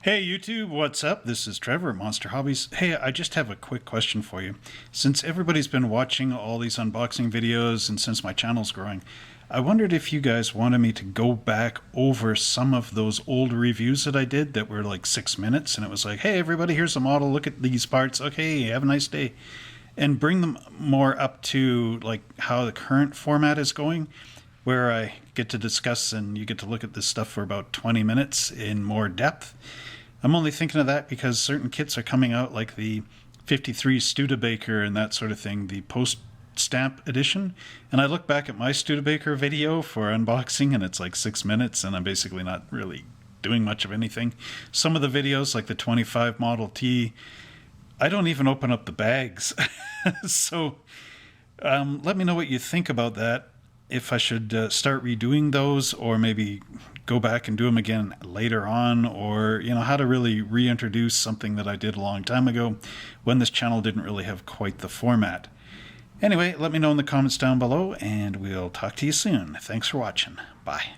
Hey YouTube, what's up? This is Trevor at Monster Hobbies. Hey, I just have a quick question for you. Since everybody's been watching all these unboxing videos and since my channel's growing, I wondered if you guys wanted me to go back over some of those old reviews that I did that were like 6 minutes, and it was like, hey everybody, here's a model, look at these parts, okay, have a nice day. And bring them more up to like how the current format is going, where I get to discuss and you get to look at this stuff for about 20 minutes in more depth. I'm only thinking of that because certain kits are coming out, like the 53 Studebaker and that sort of thing, the post-stamp edition. And I look back at my Studebaker video for unboxing and it's like 6 minutes and I'm basically not really doing much of anything. Some of the videos, like the 25 Model T, I don't even open up the bags. So let me know what you think about that. If I should start redoing those, or maybe go back and do them again later on, or how to really reintroduce something that I did a long time ago when this channel didn't really have quite the format. Anyway, let me know in the comments down below and we'll talk to you soon. Thanks for watching. Bye.